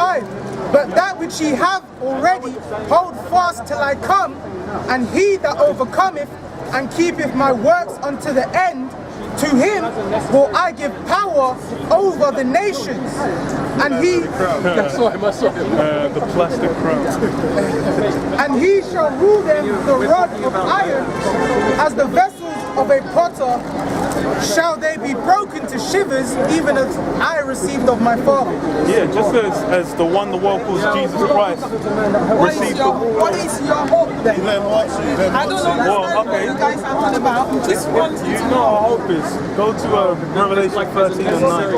5. But that which ye have already, hold fast till I come, and he that overcometh and keepeth my works unto the end, to him will I give power over the nations, and he the plastic crown. and he shall rule them with the rod of iron, as the vessels of a potter shall they be broken to shivers, even as I received of my Father. Yeah, just as the one the world calls Jesus Christ received. What is your hope then? I don't know Well, okay. what you guys are on about. Just want You know our hope is. Go to Revelation 13 and 9.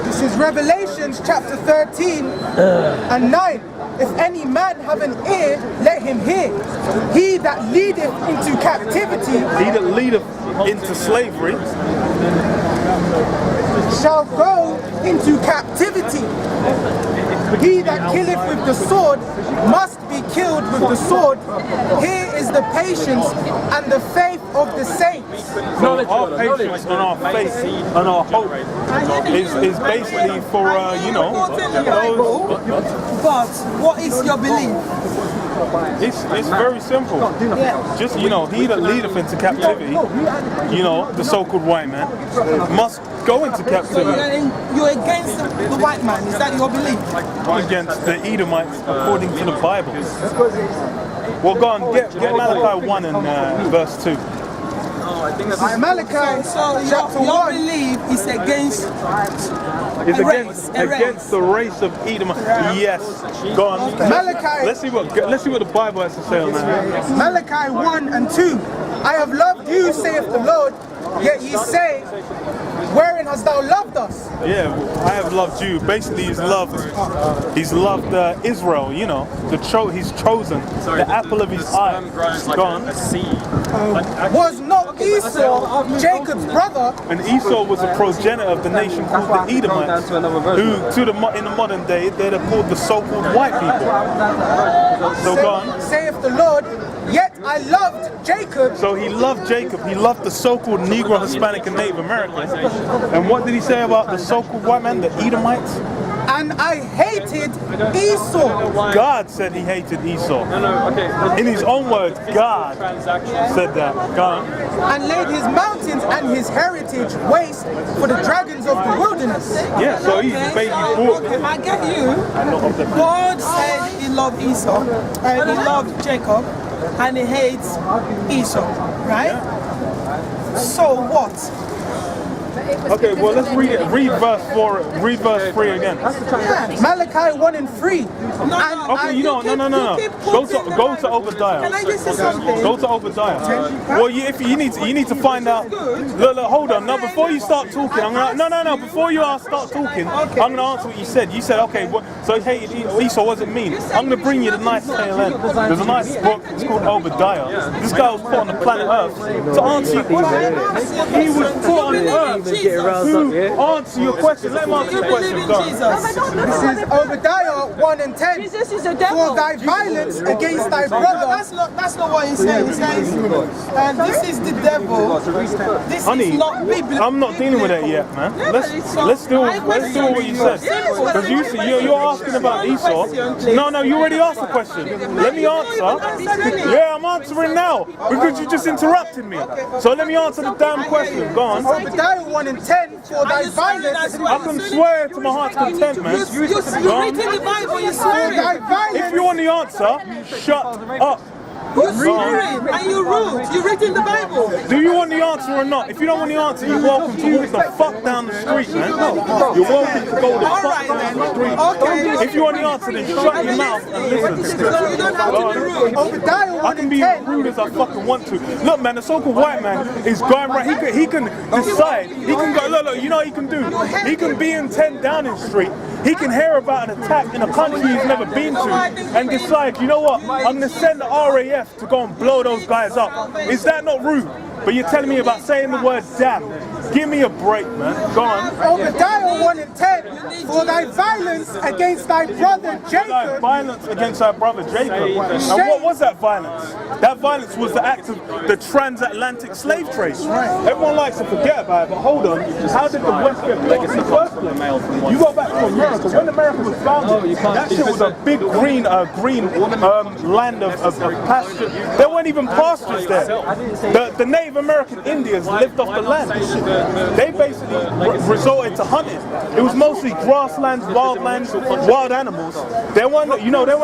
This is Revelations chapter 13 and 9. If any man have an ear, let him hear. He that leadeth into captivity He that leadeth into slavery shall go into captivity. He that killeth with the sword must be killed with the sword. Here is the patience and the faith of the saints. So our patience and our faith and our hope is basically for, But what is your belief? it's very simple. Just, he that leadeth into captivity, the so-called white man, must go into So captivity. you're against the white man. Is that your belief? Against the Edomites according to the Bible. Well, go on, get Malachi 1 and verse 2. Malachi So chapter your 1. belief is against It's a race. against the race of Edom. Yes, go on. Malachi. Let's see what the Bible has to say on that. Malachi 1 and 2. I have loved you, saith the Lord, yet ye say, wherein hast thou loved us? Yeah, I have loved you. Basically, he's loved Israel. He's chosen the apple of his eye. Go on. Was not Esau Jacob's brother? And Esau was a progenitor of the nation called the Edomites, who, in the modern day, they're called the so-called white people. So go on. Saith the Lord, yet I loved Jacob. So he loved Jacob. He loved the so-called Negro, Hispanic, and Native Americans. And what did he say about the so-called white man, the Edomites? And I hated Esau. God said he hated Esau. In his own words, God said that. God. And laid his mountains and his heritage waste for the dragons of the wilderness. Yeah, so he's basically brought. Okay, I get you. God said he loved Esau, and he loved Jacob, and he hates Esau, right? So what? Okay, well let's read it. Read verse 4. Read verse 3 again. Malachi 1 and 3. Okay, no. Go to Obadiah. Can I just say something? Go to Obadiah. Well, if you need to find out. Look, hold on. No, before you start talking, I'm gonna. No. Before you start talking, I'm gonna answer what you said. You said, okay, so he hated Esau. What does it mean? I'm gonna bring you the nice tail end. There's a nice book. It's called Obadiah. This guy was put on the planet Earth to answer your question. He was put on Earth to answer your question. Let him answer your question. Go on. This is Obadiah 1 and 10. Jesus is the devil. For thy violence against thy brother. That's not what he says. He says, this is the devil. This Honey, is not biblical. I'm not dealing with that yet, man. Let's do what you said. Because you're asking about Esau. No, you already asked the question. Let me answer. Yeah, I'm answering now because you just interrupted me. So let me answer the damn question. Go on. Obadiah 1 and 10. For thy violence. I can swear to my heart's content, man. You're reading the Bible, you're swearing. If you want the answer, shut up. You're swearing and you're rude. You're reading the Bible. Do you want the answer or not? If you don't want the answer, you're welcome to walk the fuck down the street, man. You're welcome to go the fuck down the street. Okay. If you want the answer, then shut your mouth and listen. No, you don't have to be rude. Obadiah 1 I can and be 10. rude as I fucking want to. Look, man, the so-called white man is going right. He can decide. He can go. Look. You know what he can do? He can be in 10 Downing Street. He can hear about an attack in a country he's never been to and decide, you know what? I'm going to send the RAF to go and blow those guys up. Is that not rude? But you're telling me about saying the word damn. Give me a break, man. Go on. Obadiah 1 and 10. For thy violence against thy brother Jacob. Violence against our brother Jacob. And what was that violence? That violence was the act of the transatlantic slave trade. Everyone likes to forget about it, but hold on. How did the West get built in the first place? You go back to America. When America was founded, that shit was a big green land of pasture. There weren't even pastures there. The Native American Indians lived off the land. They basically resorted to hunting. It was mostly grasslands, wildlands, wild animals. There weren't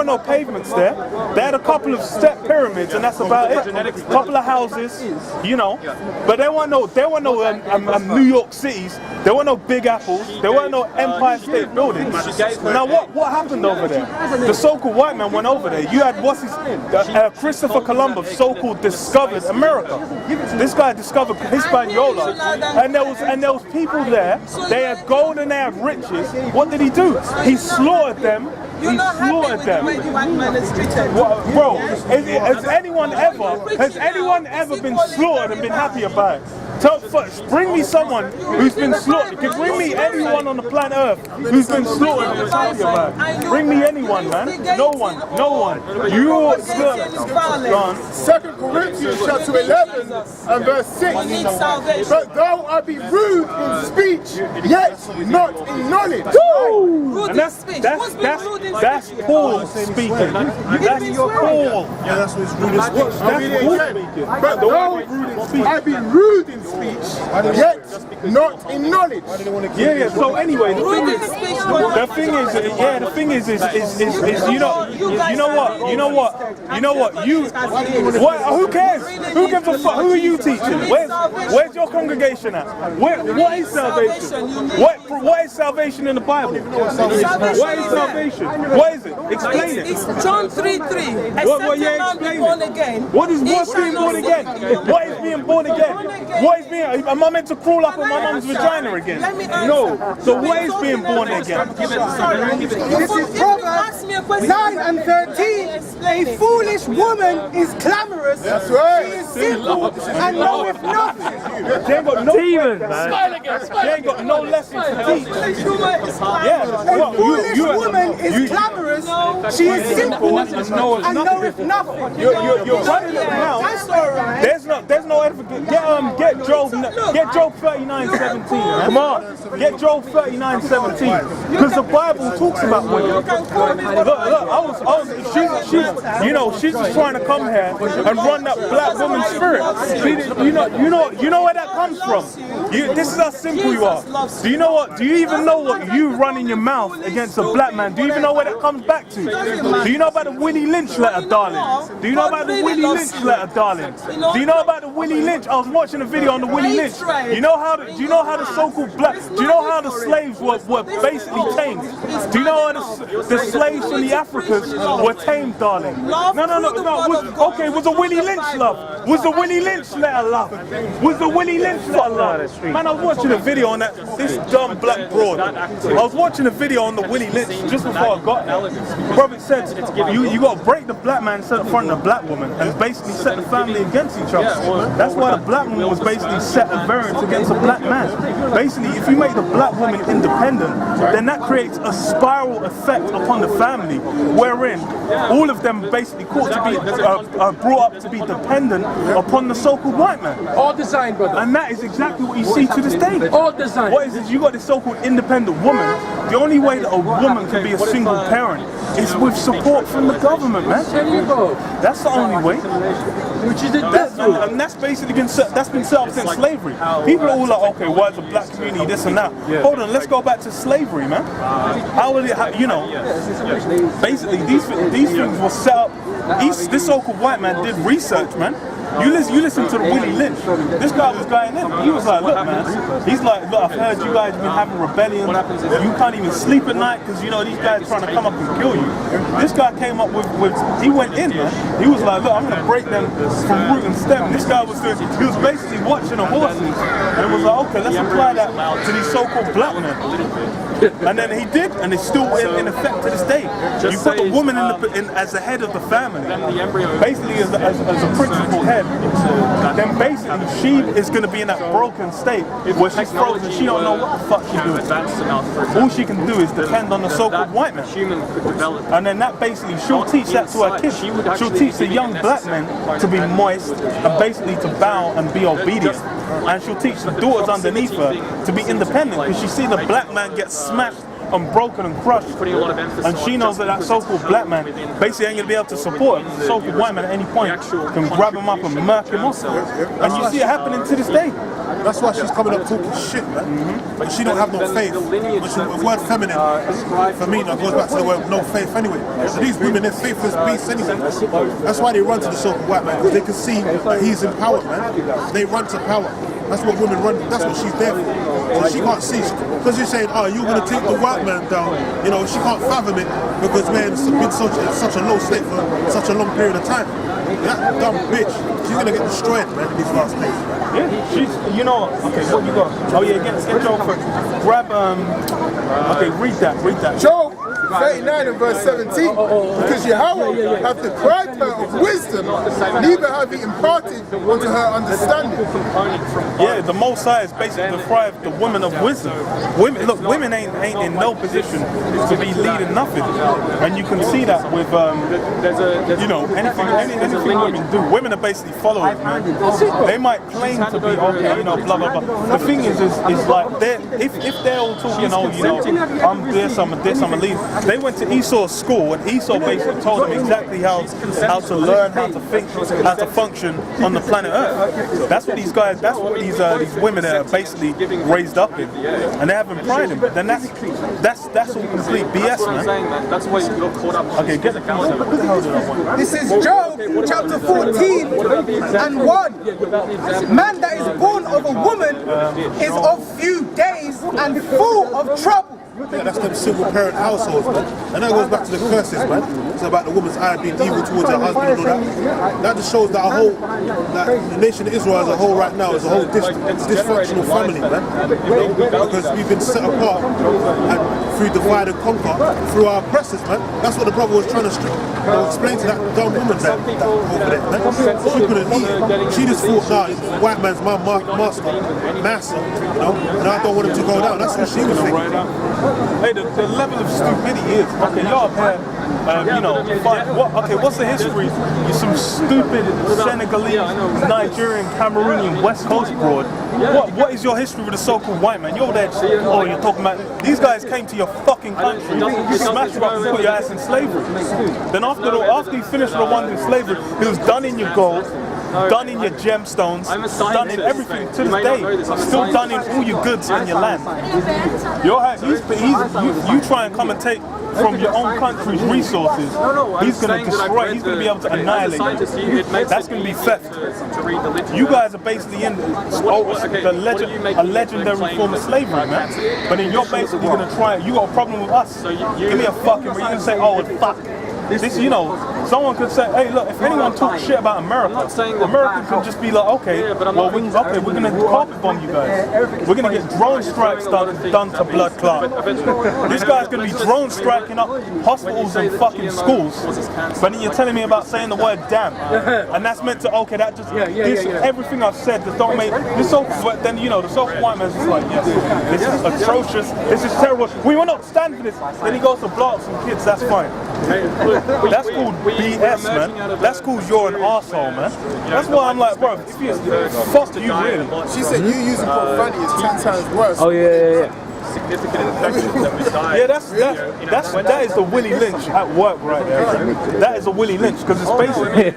no pavements there. They had a couple of step pyramids, and that's about it. A couple of houses, but there weren't no New York cities. There weren't no Big Apples. There weren't no Empire State Buildings. Now what happened over there? The so-called white man went over there. You had Christopher Columbus so-called discovered America. This guy discovered Hispaniola, and there was people there. They had gold and they had riches. What did he do? He slaughtered them. He slaughtered them. Bro, has anyone ever been slaughtered and been happy about it? Bring me someone who's been slaughtered. Bring me anyone on the planet Earth who's been slaughtered and is happy about it. Bring me anyone, man. No one. You're gone. 2 Corinthians chapter 11 and verse 6. But though I be rude in speech, yet not in knowledge. And that's Paul speaking. That's Paul. Yeah, that's what it's rude in speech. But though I be rude in speech, yet not in knowledge. Yeah. So anyway, the thing is, who cares? Who gives a fuck? Who are you teaching? Where's your congregation at? What is salvation? What is salvation in the Bible? What is salvation? What is it? Explain it. It's John 3:3. Explain it. What's being born again? What is being born again? What is being? Am I meant to crawl up on my mum's vagina again? No. So what is being born again? This is Proverbs 9 and 13. A foolish woman is clamorous. That's right. She is simple and knoweth nothing. She ain't got no demons, man. She ain't got no lessons to teach. A foolish woman is clamorous. She is simple and knoweth nothing. You're running it now. That's all right. There's no evidence. Get Job 39:17. Come on. Get Job 39:17. Because the Bible talks about women. Look, she's just trying to come here and run that black woman spirit. You know where that comes from. This is how simple you are. Do you know what? Do you even know what you run in your mouth against a black man? Do you even know where that comes back to? Do you know about the Willie Lynch letter, darling? Do you know about the Willie Lynch letter, darling? Do you know about the Willie Lynch? I was watching a video on the Willie Lynch. Do you know how the so-called black? Do you know how the slaves were basically tamed? Do you know how the slaves from the Africas were tamed, darling? No. Was the Willie Lynch love? Was the Willie Lynch letter love? Was the Willie Lynch letter love? Man, I was watching a video on this dumb black broad. I was watching a video on the Willie Lynch just before I got there. Bro, it said you got to break the black man set in front of the black woman and basically set the family against each other. That's why the black woman was basically set at variance against a black man. Basically, if you make the black woman independent, then that creates a spiral effect upon the family, wherein all of them basically brought up to be dependent upon the so-called white man. All designed, brother. And that is exactly what you see to this day. All designed. What is it? You got this so-called independent woman. The only way that a woman can be a single parent is with support from the government, man. There you go. That's the only way. Which is the and that's basically been set up since slavery. People are all like, okay, why is the black community this and that? Hold on, let's go back to slavery, man. How will it? Basically these things were set up. This so-called white man did research, man. You listen to the Willie Lynch. This guy was going in. He was like, look, man. He's like, look, I've heard you guys been having rebellions. You can't even sleep at night because these guys are trying to come up and kill you. This guy came up with he went in, man. He was like, look, I'm gonna break them from root and stem. This guy was basically watching the horses and was like, okay, let's apply that to these so-called black men. And then he did, and it's still in effect to this day. You put a woman as the head of the family, basically as a principal head. then basically she is going to be in that broken state where she's frozen. She don't know what the fuck she's doing. All she can do is depend on the so-called white man. And then that basically, she'll teach that to her kids. She'll teach the young black men to be moist and basically to bow and be obedient. And she'll teach the daughters underneath her to be independent because she see the black man get smashed and broken and crushed, and she knows that so-called black man basically ain't gonna be able to support him. The so-called white man at any point can grab him up and murk him off, and you see it happening to this day. That's why she's coming up talking shit, man. But she don't have no faith. The word feminine, for me, that goes back to the word no faith anyway. So these women, they're faithless beasts anyway. That's why they run to the so-called white man, because they can see that he's in power, man. They run to power. That's what women run, that's what she's there for. So she can't see, because you're saying, oh, you're going to take the white man down, you know, she can't fathom it, because, man, it's been such a low state for such a long period of time. That dumb bitch, she's going to get destroyed, man, in these last days. Yeah, she's, you know, okay, what you got? Oh yeah, get Job first. Grab, okay, read that. Job 39 and verse 17. Because Yahweh hath deprived her of wisdom, neither have he imparted unto her understanding. Yeah, the Most High is basically deprived the woman of wisdom. Women ain't in no position to be leading nothing, and you can see that with you know, anything women do. Women are basically followers, man. They might claim to be okay, you know, blah blah blah. The thing is like if they're all talking, oh, you know, I'm this, I'm a leader. They went to Esau's school, and Esau basically told them exactly how to learn, how to think, how to function on the planet Earth. That's what these guys, that's what these women are basically raised up in, and they haven't pride in. Then that's all complete BS, man. That's why you got caught up. Okay, get the This is Job chapter 14 and 1. Man that is born of a woman is of few days and full of trouble. Yeah, that's them single parent households, man. And that goes back to the curses, man. It's about the woman's eye being evil towards her husband and all that. That just shows that the nation of Israel as a whole right now is a whole dysfunctional family, man. You know, because we've been set apart and through divide and conquer through our oppressors, man. That's what the brother was trying to explain to that dumb woman there, over there, man. She couldn't eat it. She just thought, nah, the white man's my master, you know, and I don't want him to go down. That's what she was thinking. Hey, the level of stupidity is, okay, y'all have had, you know, what's the history? You're some stupid Senegalese, Nigerian, Cameroonian, West Coast broad. What is your history with the so-called white man? You're there, oh, you're talking about, these guys came to your fucking country, smashed you up and put your ass in slavery. Then after you finished the one in slavery, he was done in your gold, done in your gemstones, done in everything to this day, still done in all your goods in your land. You try and come and take from your own country's resources, he's going to destroy, he's going to be able to annihilate you. That's going to be theft. You guys are basically in a legendary form of slavery, man. But then you're basically going to try, you got a problem with us. Give me a fucking, where you can say, oh, fuck. This, you know, someone could say, hey, look, if anyone talks shit about America, America could just be like, okay, well, we're going to carpet bomb you guys. We're going to get drone strikes done to blood clot. This guy's going to be drone striking up hospitals and fucking schools. But then you're telling me about saying the word damn. And that's meant to, okay, that just, everything I've said, just don't make, then, you know, the so-called white man's just like, yes, this is atrocious, this is terrible, we will not stand for this. Then he goes to blow up some kids, that's fine. That's called BS, man. That's called you're an arsehole, man. That's why I'm like, bro, if you fuck you, really. She said you using profanity is 10 times worse. Oh, yeah. Significant infections that reside. Yeah, that is the Willie Lynch at work right there. That is a Willie Lynch because it's basically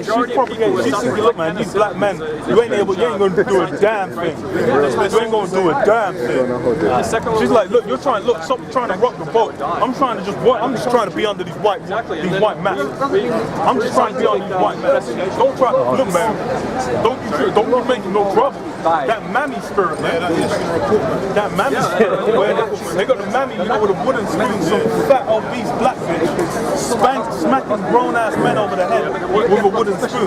she's propagating. She's thinking, look, man, these black men, you ain't going to do a damn thing. You ain't going to do a damn thing. She's like, look, stop trying to rock the boat. I'm trying to just work. I'm just trying to be under these white mats. I'm just trying to be under these white mats. Don't try. Look, man, don't be making no trouble. That mammy spirit, man. That mammy spirit. Where they got the mammy, you know, with a wooden spoon, some fat obese black bitch smacking grown ass men over the head with a wooden spoon.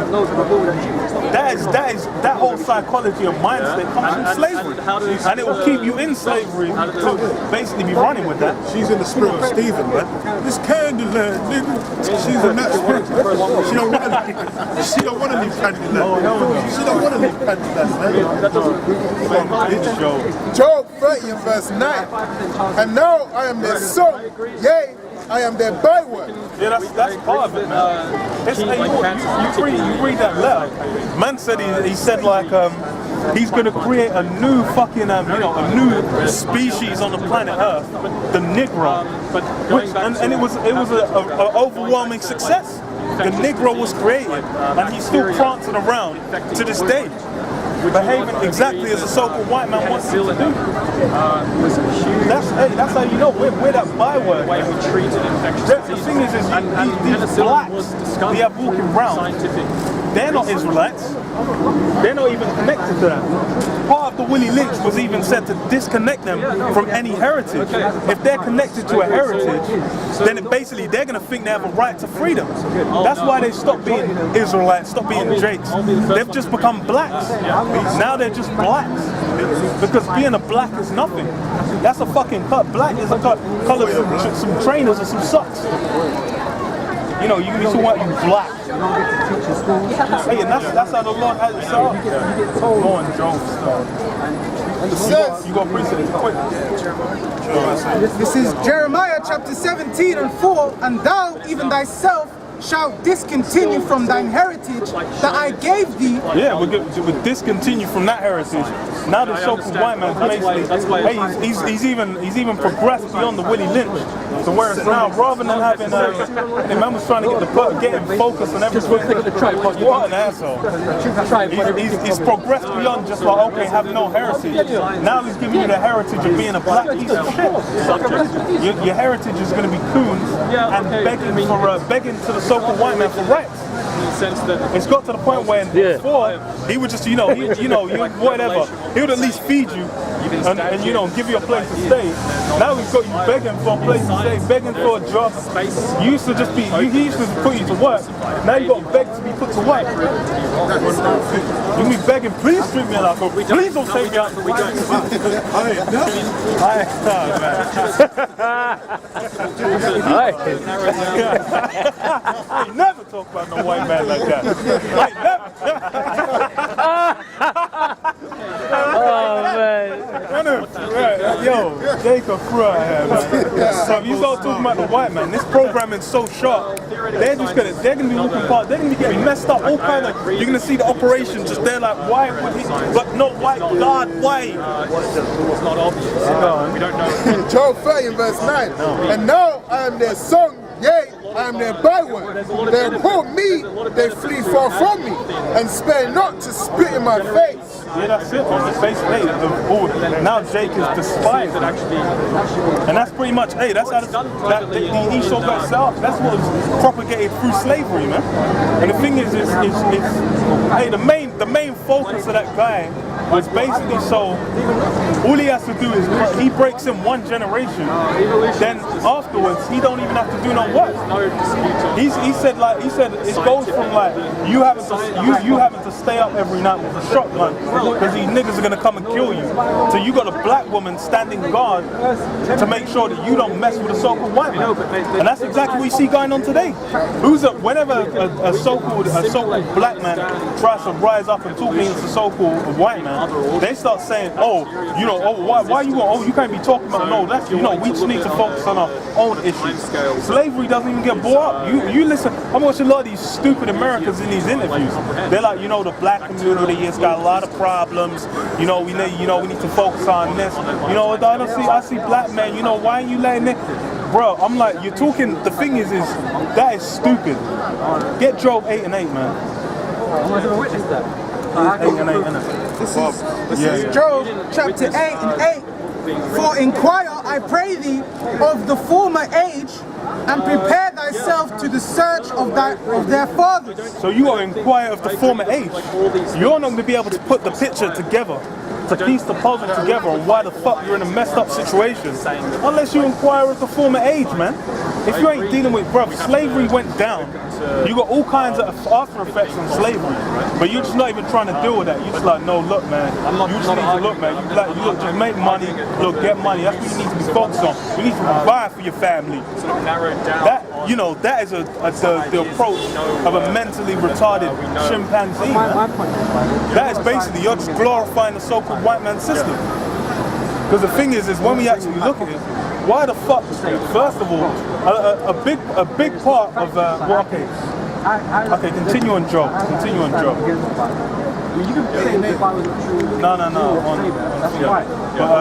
that whole psychology of mindset comes from slavery, and it will keep you in slavery to basically be running with that. She's in the spirit of Stephen, man. This Candyland, nigga. She's in that spirit. She don't want to leave Candyland. She don't want to leave Candyland, man. Job 30 and verse 9. And now I am their son, yea, I am their byword. Yeah, that's part of it, man. You read that letter. Man said he said like he's gonna create a new fucking a new species on the planet Earth, the Negro, and it was an overwhelming success. The Negro was created, and he's still prancing around to this day, behaving exactly as a so-called white man wants him to do. That's how you know we're that byword. The thing is these blacks we have walking around, they're not Israelites. They're not even connected to that. Part of the Willie Lynch was even said to disconnect them from any heritage. If they're connected to a heritage, then basically they're going to think they have a right to freedom. That's why they stopped being Israelites, stopped being Jakes. They've just become blacks. Now they're just blacks. Because being a black is nothing. That's a fucking cut. Black is a color of some trainers or some socks. You know, you can be so white, you black. Hey, and that's how the Lord has it set up. Go on, Joe. You got to appreciate it quick. This is Jeremiah chapter 17 and 4. And thou, even thyself, shalt discontinue from thine heritage that I gave thee. Yeah, we discontinue from that heritage. Now the so-called white man basically, hey, he's even progressed beyond the Willie Lynch. So whereas now, rather than having the man was trying to get him focused on everything. What an asshole! He's progressed beyond just like okay, have no heritage. Now he's giving you the heritage of being a black piece of shit. Your heritage is going to be coons and begging to the so-called white man for rights. It's got to the point where before he would just whatever, he would at least feed you and give you a place to stay. Now he's got you begging for a place to stay, begging for a job. You used to just be he used to put you to work. Now you got to beg to be put to work. You can be begging, please treat me like a please don't take me out the weekend. I ain't never talk about no white man like that. Oh man. Yo, Jacob Fry here, man. So if you start talking about the white man, this programming's so sharp. They're gonna be looking past, they're gonna be getting messed up, all kind of you're gonna see the operation just there like why would he but not white God, why? It was not obvious. We don't know. Job 30 and verse 9. And now I am their son, yea, I am their byword. They abhor me, they flee far from me, and spare not to spit in my face. Yeah, that's it. It's basically, now Jake is despised, and that's pretty much, that's how the Esau got set up. That's what was propagated through slavery, man. And the thing is the main focus of that guy was basically so all he has to do is he breaks in one generation, then afterwards he don't even have to do no work. He said it goes from like you having to stay up every night with a shotgun because these niggas are gonna come and kill you. So you got a black woman standing guard to make sure that you don't mess with a so-called white man. And that's exactly what you see going on today. Whenever a so-called black man tries to rise up and talk against a so-called white man, they start saying, why you can't be talking about we just need to focus on our own issues. Slavery doesn't even get brought up. You listen, I'm watching a lot of these stupid Americans in these interviews. They're like, the black community has got a lot of problems. We need to focus on this. I see black men, why are you letting it? Bro, I'm like, you're talking, the thing is that is stupid. Get Job 8 and 8, man. I'm going to witness that. 8 and 8, innit? This is Job chapter 8 and 8. For inquire, I pray thee, of the former age, and prepare thyself to the search of their fathers. So you are inquire of the former age. You're not going to be able to put the picture together, to piece the puzzle together on why the fuck you're in a messed up situation, unless you inquire of the former age, man. if you ain't dealing with, bruv, slavery went down. You got all kinds of after effects on slavery, but you're just not even trying to deal with that. You're just like, no, look, man. You just need to look, man. You look, just make money. Look, get money. That's what you need to be focused on. You need to provide for your family. That, you know, that is the approach of a mentally retarded chimpanzee, man. That is basically, you're just glorifying the so-called white man system. Because the thing is when we actually look at it, why the fuck? First of all, a big part of well, okay, continue on job. No. But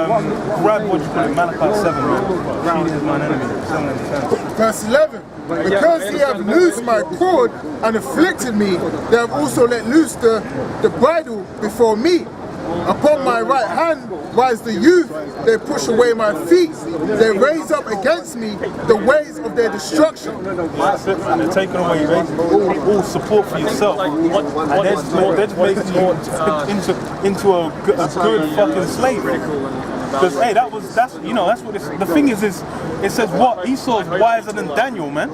grab what you call it, Malachi 7, man. Cheating is mine enemy. 7 and 10. Verse 11. Because he have loosed my cord and afflicted me, they have also let loose the bridle before me. Upon my right hand rise the youth, they push away my feet, they raise up against me the ways of their destruction. That's it, man. They're taking away all support for yourself. And they're just making you into a good fucking slave. Because hey, that's what it's, the thing is it says what Esau's wiser than Daniel, man.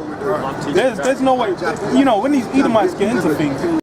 There's no way, when these Edomites get into things.